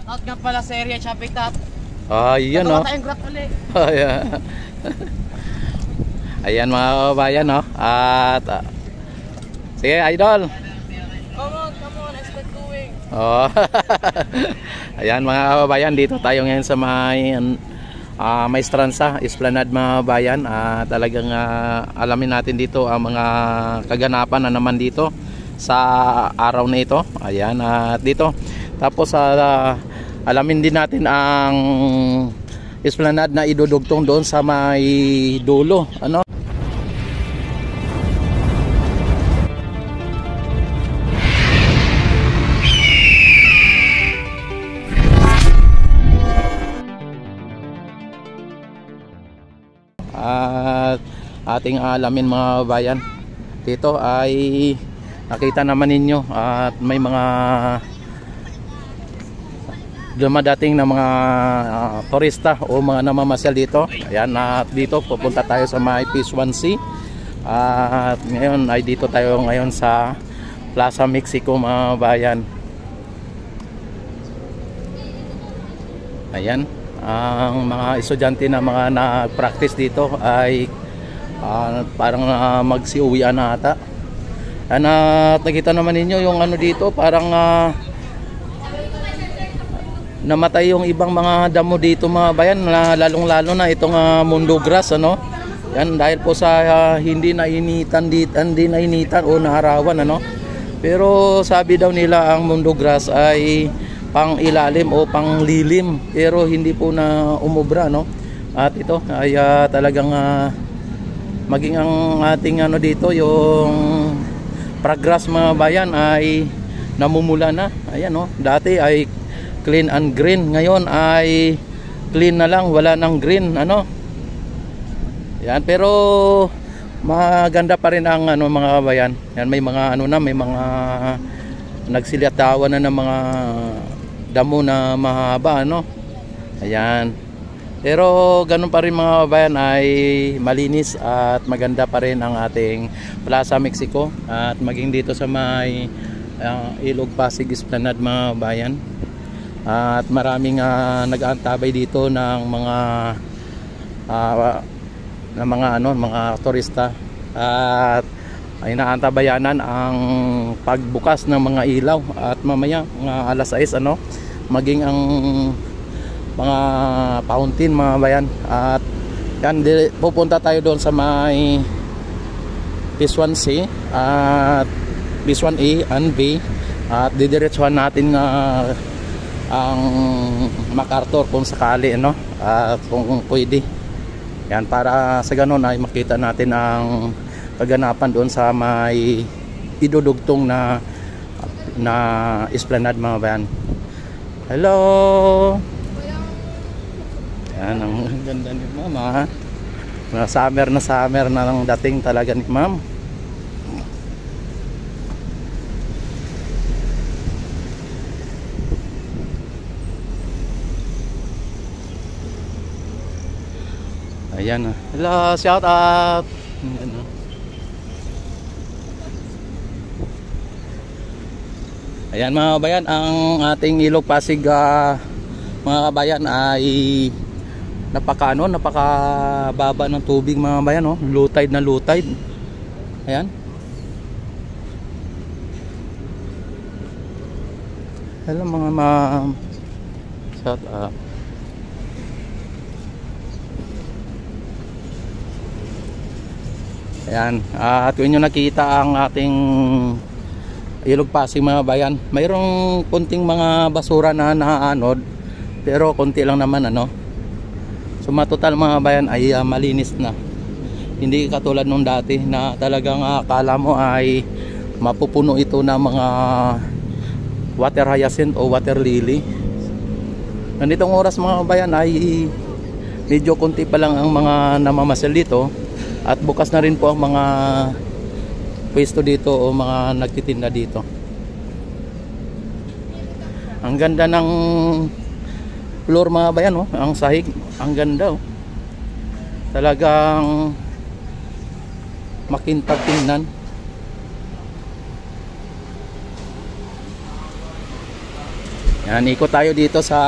Out nga pala sa area shopping top. Ayan o. Tayong grab ulit. Ayan. Ayan mga kababayan no. At sige idol. Come on, I start going. Oh. Ayan mga kababayan, dito tayo ngayon sa Maestranza, Esplanade mga kababayan. Talagang alamin natin dito ang mga kaganapan na naman dito sa araw na ito. Ayan at dito. Tapos alamin din natin ang Esplanade na idudugtong doon sa may dulo. Ano? At ating alamin mga bayan, dito ay nakita naman ninyo at may mga dumadating na mga turista o mga namamasyal dito. Ayan, at dito pupunta tayo sa may Phase 1C. At ngayon ay dito tayo ngayon sa Plaza Mexico mga bayan. Ayan, ang mga estudyante na mga nag-practice dito ay parang magsiuwian na ata. At nakita naman ninyo yung ano dito, parang namatay yung ibang mga damo dito mga bayan, lalong lalo na itong Mundo Grass ano. Yan dahil po sa hindi nainitan o naarawan ano. Pero sabi daw nila ang Mundo Grass ay pang ilalim o pang lilim, pero hindi po na umubra no. At ito ay talagang maging ang ating ano dito yung progress mga bayan ay namumula na. Ayan no, dati ay clean and green, ngayon ay clean na lang, wala nang green ano. Yan, pero maganda pa rin ang ano mga kabayan. Yan, may mga ano na, may mga nagsilitawan na ng mga damo na mahaba ano. Ayan. Pero ganun pa rin mga kabayan ay malinis at maganda pa rin ang ating Plaza Mexico at maging dito sa may Ilog Pasig Esplanade mga kabayan. At maraming nag-aantabay dito ng mga turista at ay naantabayanan ang pagbukas ng mga ilaw at mamaya mga alas 6 ano maging ang mga fountain mga bayan. At yan, pupunta tayo doon sa may Phase 1C at Phase 1A and B at didiretsuhan natin ang MacArthur kung sakali ano, kung pwede. Yan, para sa ganun ay makita natin ang kaganapan doon sa may idudugtong na Esplanade mga bayan. Hello. Yan, ang ganda ni mama. Summer na lang dating talaga ni ma'am. Ayan, hello, shout out. Ayan mga kabayan, ang ating Ilog Pasig mga kabayan ay napakababa ng tubig mga kabayan oh. Low tide na low tide. Ayan. Hello mga ma'am. Shout out. Ayan, at kung nyo nakita ang ating Ilog Pasig mga bayan, mayroong konting mga basura na naanod, pero konti lang naman ano. So matotal mga bayan ay malinis na. Hindi katulad nung dati na talagang akala mo ay mapupuno ito ng mga water hyacinth o water lily. Nanditong oras mga bayan ay medyo konti pa lang ang mga namamasyal dito. At bukas na rin po ang mga pwesto dito o mga nagtitinda dito. Ang ganda ng floor mga bayan oh. Ang sahig, ang ganda oh. Talagang makintab tingnan. Yan, ikot tayo dito sa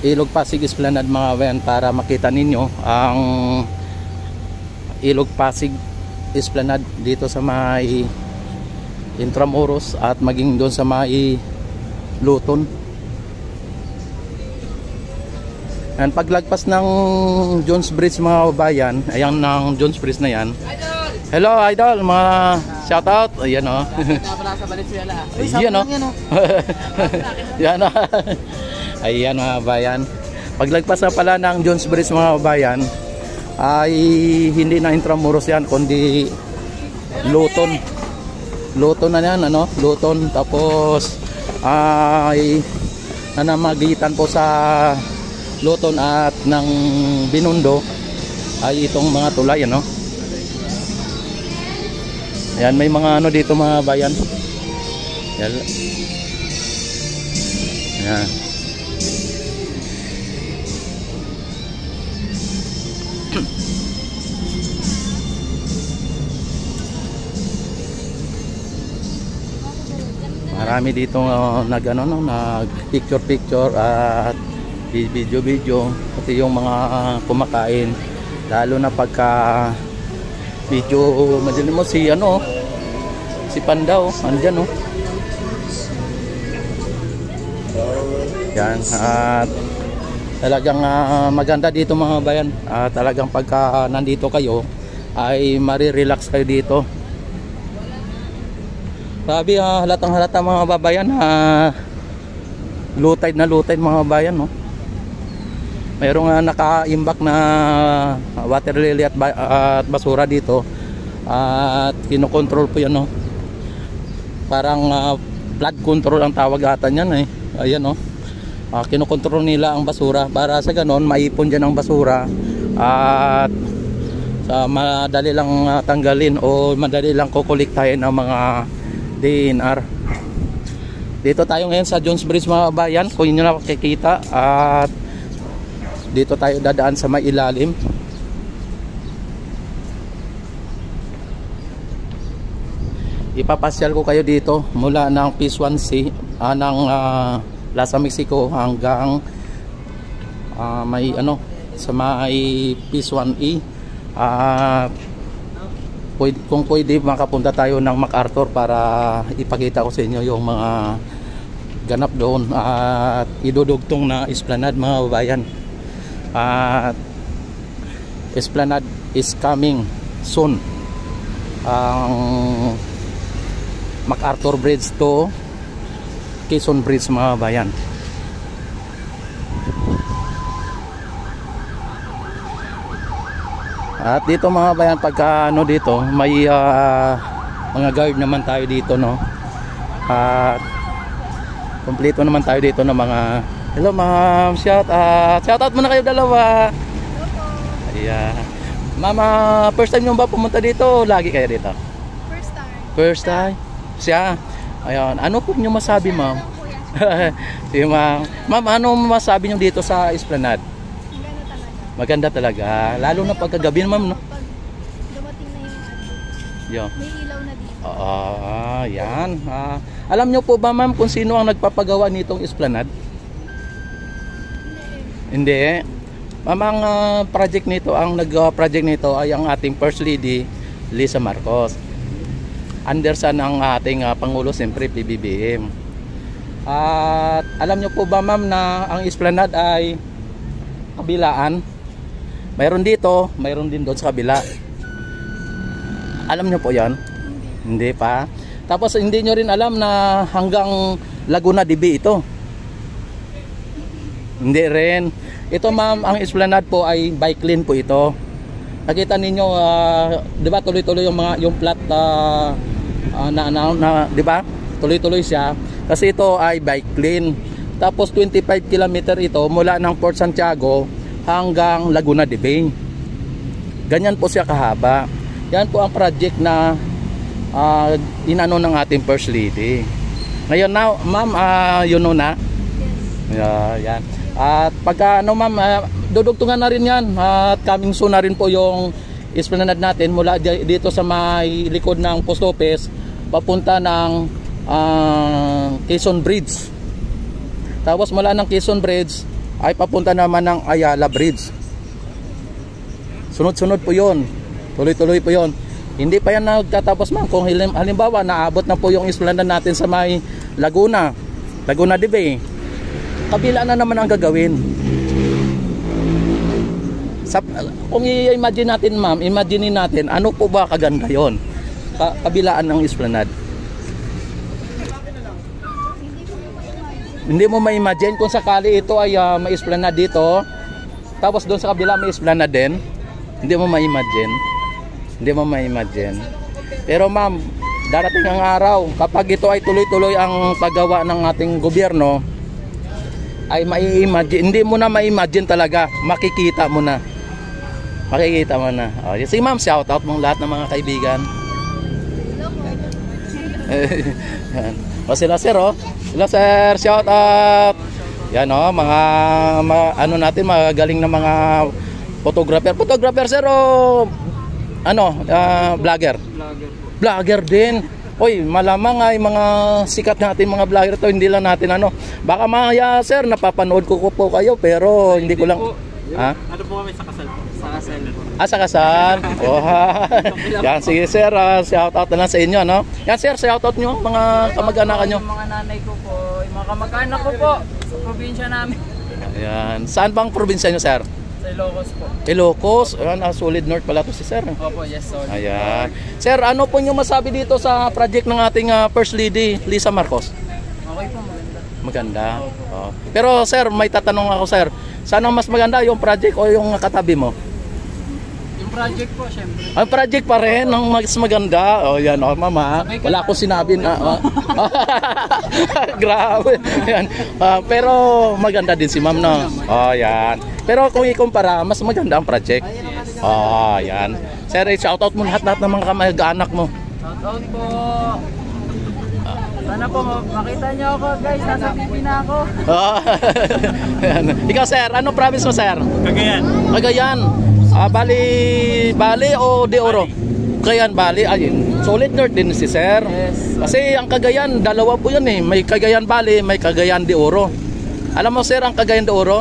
Ilog Pasig Esplanade mga kabayan para makita ninyo ang Ilog Pasig Esplanade dito sa may Intramuros at maging doon sa may Luton. And paglagpas ng Jones Bridge mga kabayan, ayan ng Jones Bridge na yan. Hello idol, mga shoutout. Ayan o. Sa Valenzuela. Ayan o. Ayan o. Ayan mga kabayan. Paglagpas na pala ng Jones Bridge mga kabayan, ay hindi na Intramuros yan, kundi Luton. Luton na yan, ano? Luton. Tapos ay nanamagitan po sa Luton at ng Binondo ay itong mga tulay, ano? Ayan, may mga ano dito mga bayan. Ayan. Ayan. Marami dito nag picture at video pati yung mga kumakain, lalo na pagka video madilim mo si Pandaw andyan yan. At talagang maganda dito mga bayan, talagang pagka nandito kayo ay marirelax kayo dito. Sabi halatang halata mga babayan, low tide mga bayan, no? Mayroong naka-imbak na water lily at basura dito at kinokontrol po yan, no? Parang flood control ang tawag ata niyan, ayan, no? Kinokontrol nila ang basura para sa ganon maipon dyan ang basura at madali lang tanggalin o madali lang kukuliktahin ang mga DNR. Dito tayo ngayon sa Jones Bridge mga bayan, kung inyo na makikita, at dito tayo dadaan sa may ilalim. Ipapasyal ko kayo dito mula ng Phase 1C ng Plaza Mexico hanggang may sa may Phase 1E. Kung pwede makapunta tayo ng MacArthur para ipakita ko sa inyo yung mga ganap doon at idudugtong na Esplanade mga babayan. At Esplanade is coming soon. Ang MacArthur Bridge to Quezon Bridge mga babayan. At dito mga bayan, pagka dito may mga guard naman tayo dito, no? At kompleto naman tayo dito ng mga hello ma'am, shout out muna kayo dalawa. Ayan. Mama, first time nyo ba pumunta dito? Lagi kayo dito? First time. First time? Siya. Ayan. Ano po nyo masabi ma'am? Sige ma'am. Ma'am, ano masabi nyo dito sa Esplanade? Maganda talaga, lalo na pagkagabi ma'am, no? Pag dumating na yung may ilaw na dito. Yan. Alam nyo po ba ma'am kung sino ang nagpapagawa nitong Esplanade? Hindi. Ma'am, ang project nito, ang nag-project nito ay ang ating First Lady Lisa Marcos. Andersan ang ating Pangulo, siyempre PBBM. At alam nyo po ba ma'am na ang Esplanade ay kabilaan? Mayroon dito, mayroon din doon sa kabila. Alam nyo po yan? Hindi pa. Tapos hindi nyo rin alam na hanggang Laguna DB ito. Hindi rin. Ito ma'am, ang Esplanade po ay bike lane po ito. Nakita ninyo, di ba tuloy-tuloy yung plat di ba? Tuloy-tuloy siya. Kasi ito ay bike lane. Tapos 25 km ito mula ng Port Santiago hanggang Laguna de Bay. Ganyan po siya kahaba. Yan po ang project na inano ng ating First Lady. Ngayon na, ma'am, you know na? Yes. Yan. At pagka ma'am, dudugtungan na rin yan. At coming soon na rin po yung Esplanade natin mula dito sa may likod ng post office papunta ng Quezon Bridge. Tapos mula ng Quezon Bridge ay papunta naman ng Ayala Bridge. Sunod-sunod po yun. Tuloy-tuloy po yun. Hindi pa yan nagtatapos ma'am. Kung halimbawa naabot na po yung esplanade natin sa may Laguna de Bay, kabila na naman ang gagawin. Kung i-imagine natin ma'am, imagine natin ano po ba kaganda yon, kabilaan ng esplanade. Hindi mo ma-imagine kung sakali ito ay may esplanade dito, tapos doon sa kabila may esplanade din. Hindi mo ma-imagine. Hindi mo ma-imagine. Pero ma'am, darating ang araw kapag ito ay tuloy-tuloy ang paggawa ng ating gobyerno, ay mai-imagine, hindi mo na ma-imagine talaga, makikita mo na. Makikita mo na. Oh, sige ma'am, shout out mong lahat ng mga kaibigan. O sila sir, oh. Sila sir, shout out. Yan oh, mga ano natin, magagaling na mga photographer. Photographer sir, oh. Vlogger. Vlogger din. Oy, malamang ay mga sikat natin mga vlogger to, hindi lang natin baka maya sir, napapanood ko po kayo pero hindi ko lang. Ha? Ano po kami sa kasal po? Sa kasal. Sa kasal. Oh. Yan, sige sir, shout out na lang sa inyo, no? Yan sir, shout out nyo mga kamag-anak nyo. Yung mga nanay ko po, yung mga kamag-anak ko po sa probinsya namin. Ayan. Saan bang probinsya nyo sir? Sa Ilocos po. Ilocos. Ayan, Solid North pala to si sir. Opo, yes sir. Ayan. Sir, ano po nyo masabi dito sa project ng ating First Lady, Lisa Marcos? Okay po, maganda. Maganda. Oh. Pero sir, may tatanong ako sir. Saan ang mas maganda, yung project o yung katabi mo? Yung project po, syempre. Ang project pa rin ang mas maganda. Oh, yan oh, mama. Wala akong sinabi na. Grabe. Yan. Pero maganda din si ma'am, no? Oh, yan. Pero kung ikumpara, mas maganda ang project. Oh, yan. Sir, shout out mo lahat-lahat ng mga kamag-anak mo. Shout out po. Sana po makita niyo ako guys, nasa TV na ako. Ikaw sir, anong province mo sir? Cagayan. Cagayan. Bali o De Oro? Cagayan, Bali. Ayun, Solid North din si sir. Yes. Kasi ang Cagayan, dalawa po yun eh. May Cagayan Bali, may Cagayan De Oro. Alam mo sir, ang Cagayan De Oro?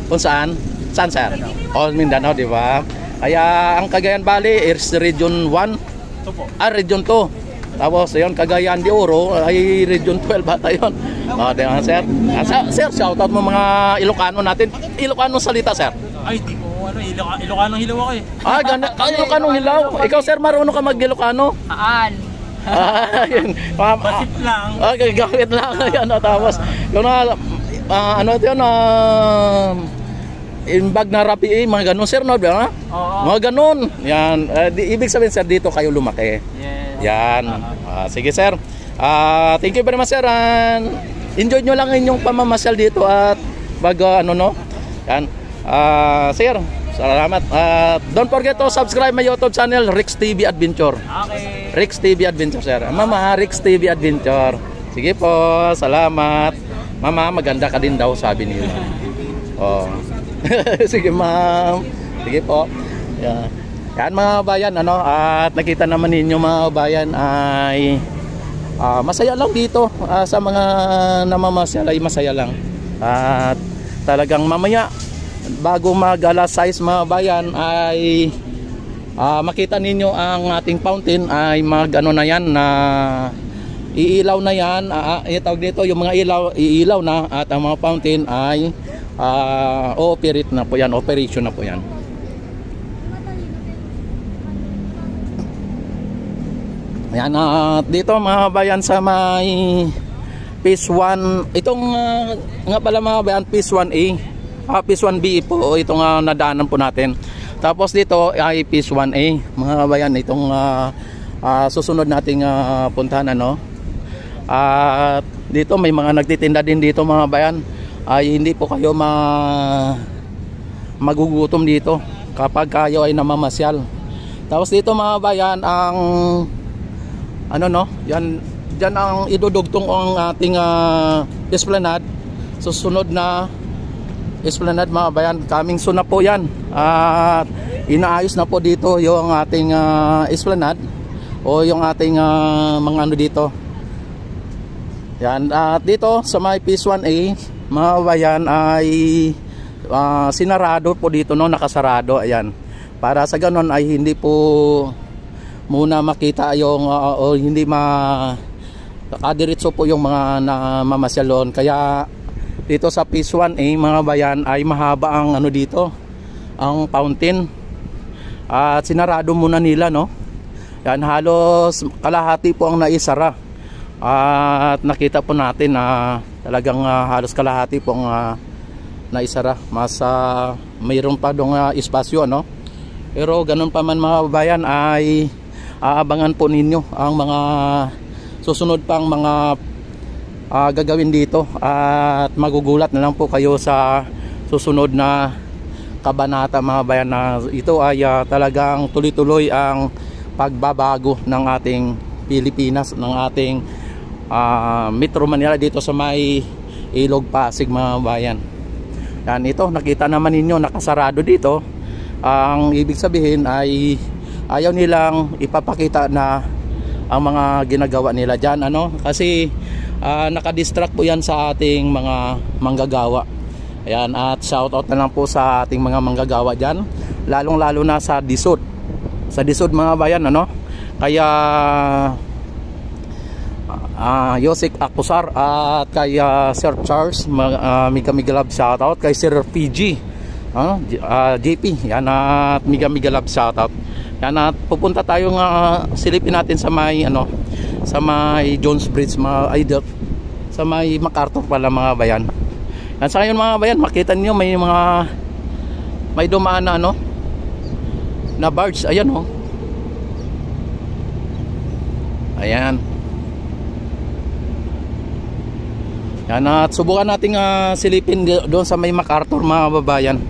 Kung saan? Saan sir? Oh, Mindanao, di ba? Kaya ang Cagayan Bali is Region 1. Ito po. Region 2. Tapos yun, Cagayan de Oro ay Region 12 bata yun. Di ba sir? Sir, shoutout mo mga Ilocano natin. Ilocano salita sir? Ay, di ko Ilocanong hilaw ako eh. Ilocanong hilaw. Ikaw sir, marunong ka mag-Ilocano? Aan. Yun. Basit lang. Okay, gawit lang. Yan, tapos yun ano ito yun, imbag na rapi, mga ganun sir, no? Oo. Mga ganun. Yan. Ibig sabihin sir, dito kayo lumaki. Yes. Yan. Sige sir. Thank you very much sir. Enjoy nyo lang inyong pamamasyal dito at yan. Sir, salamat. Don't forget to subscribe my YouTube channel, Rix TV Adventure. Okay. Rix TV Adventure sir. Mama, Rix TV Adventure. Sige po, salamat. Mama, maganda ka din daw, sabi nila. Oh. Sige ma'am. Sige po. Yeah. Yan mga bayan, at nakita naman ninyo mga bayan ay masaya lang dito, sa mga namamasyal ay masaya lang. At talagang mamaya bago mag alas 6 mga bayan ay makita ninyo ang ating fountain ay na yan, na iilaw na yan. Itawag dito yung mga iilaw na, at ang mga fountain ay operate na po yan, operation na po yan. Ayan, dito mga bayan sa may Phase 1, itong nga pala mga bayan, Phase 1A, Phase 1B po itong nadaanan po natin. Tapos dito ay Phase 1A mga bayan, itong susunod nating puntahan at dito may mga nagtitinda din dito mga bayan. Ay hindi po kayo magugutom dito kapag kayo ay namamasyal. Tapos dito mga bayan, ang yan ang idudugtong ang ating esplanade. Susunod na esplanade mga bayan, coming soon na po yan. At inaayos na po dito yung ating esplanade o yung ating mga dito, Yan, at dito sa may Phase 1A, mga kabayan, ay sinarado po dito, no, nakasarado. Ayan, para sa ganon ay hindi po muna makita yung o hindi makadiretso po yung mga namamasyalon. Kaya dito sa Phase 1A, mga kabayan, ay mahaba ang ano dito, ang fountain, at sinarado muna nila, no. Yan, halos kalahati po ang naisara. At nakita po natin na talagang halos kalahati po ang naisara. Mas mayroon pa dong espasyo, ano. Pero ganun pa man, mga kabayan, ay aabangan po ninyo ang mga susunod pang mga gagawin dito, at magugulat na lang po kayo sa susunod na kabanata, mga kabayan, na ito ay talagang tuloy-tuloy ang pagbabago ng ating Pilipinas, ng ating Metro Manila dito sa may Ilog Pasig, mga kabayan. Yan, ito nakita naman ninyo nakasarado dito. Ang ibig sabihin ay ayaw nilang ipapakita na ang mga ginagawa nila dyan, ano, kasi nakadistract po yan sa ating mga manggagawa. Ayan, at shoutout na lang po sa ating mga manggagawa dyan, lalong lalo na sa Disod, mga bayan, ano. Kaya Yosik Akusar at kay Sir Charles, Miga Love shoutout, kay Sir PG, JP, yan, at Miga Love shoutout. Yan, at pupunta tayo silipin natin sa may sa may Jones Bridge, mga idol, sa may MacArthur pala, mga bayan. Yan, sa ngayon, mga bayan, makita niyo may dumaan na na barge. Ayan, oh. Ayan. Yan, at subukan nating silipin doon sa may MacArthur, mga babayan.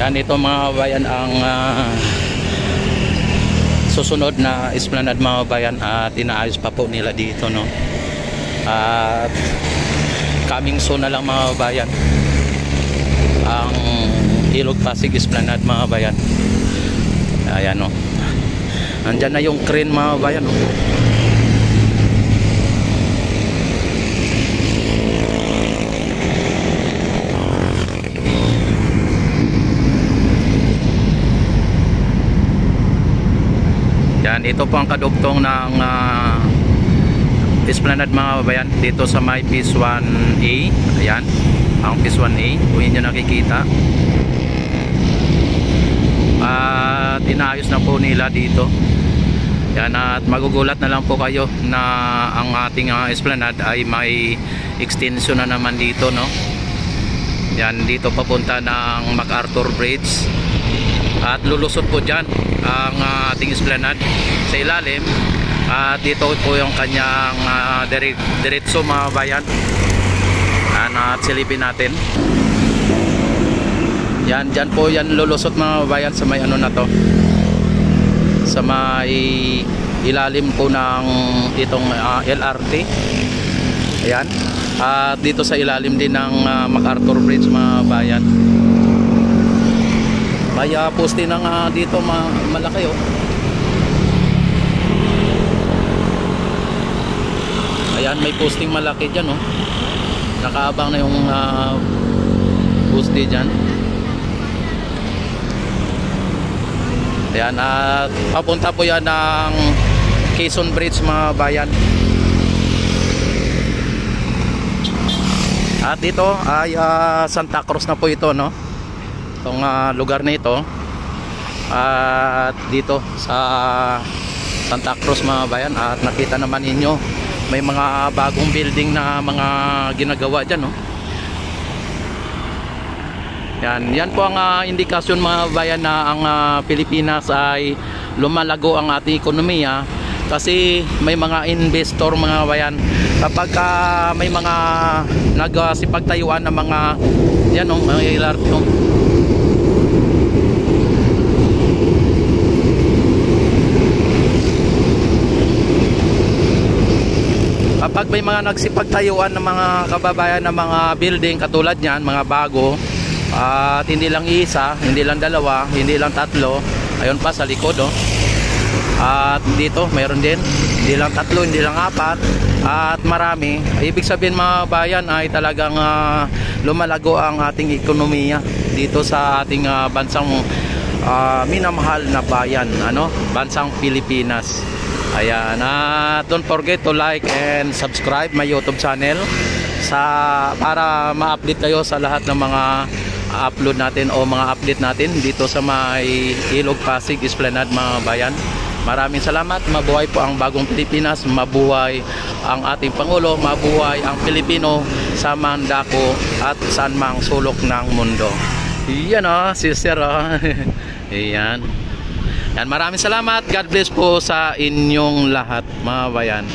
Yan, ito, mga bayan, ang susunod na esplanade, mga bayan, at inaayos pa po nila dito, no. At coming soon na lang, mga bayan, ang Ilog Pasig Esplanade, mga bayan. Ayan, no. Andyan na yung crane, mga bayan, no. Yan, ito po ang kadugtong ng Esplanade, mga babayan, dito sa may Phase 1A. Ayan, ang Phase 1A, kung inyo nakikita. At inaayos na po nila dito. Yan, at magugulat na lang po kayo na ang ating Esplanade ay may extension na naman dito, no. Yan, dito papunta ng MacArthur Bridge. At lulusot po dyan ang ating Esplanade sa ilalim. At dito po yung kanyang diretso, mga bayan. At silipin natin. Yan, dyan po yan lulusot mga bayan sa may ano na to. Sa may ilalim po ng itong LRT. Ayan. At dito sa ilalim din ng MacArthur Bridge mga bayan. Kaya poste na nga dito malaki oh. Ayan, may posting malaki dyan oh. Nakaabang na yung poste dyan. Ayan, at papunta po yan ng Quezon Bridge mga bayan. At dito ay Santa Cruz na po ito, no? Itong lugar na ito. At dito sa Santa Cruz mga bayan, at nakita naman ninyo may mga bagong building na mga ginagawa dyan, no? Yan po ang indikasyon mga bayan na ang Pilipinas ay lumalago ang ating ekonomiya, kasi may mga investor mga bayan. Kapag may mga nagsipagtayuan ng mga yan o, mga LRT o. Kapag may mga nagsipagtayuan ng mga kababayan ng mga building katulad niyan, mga bago, at hindi lang isa, hindi lang dalawa, hindi lang tatlo, ayun pa sa likod oh. At dito mayroon din, hindi lang tatlo, hindi lang apat, at marami. Ibig sabihin mga bayan ay talagang lumalago ang ating ekonomiya dito sa ating bansang minamahal na bayan, ano, bansang Pilipinas. Ayan, don't forget to like and subscribe my YouTube channel para ma-update kayo sa lahat ng mga upload natin o mga update natin dito sa may Ilog Pasig Esplanade mga bayan. Maraming salamat. Mabuhay po ang bagong Pilipinas, mabuhay ang ating Pangulo, mabuhay ang Pilipino sa mandako at saan mang sulok ng mundo. Yan o, sister o. Ayan. Yan, maraming salamat. God bless po sa inyong lahat mga bayan.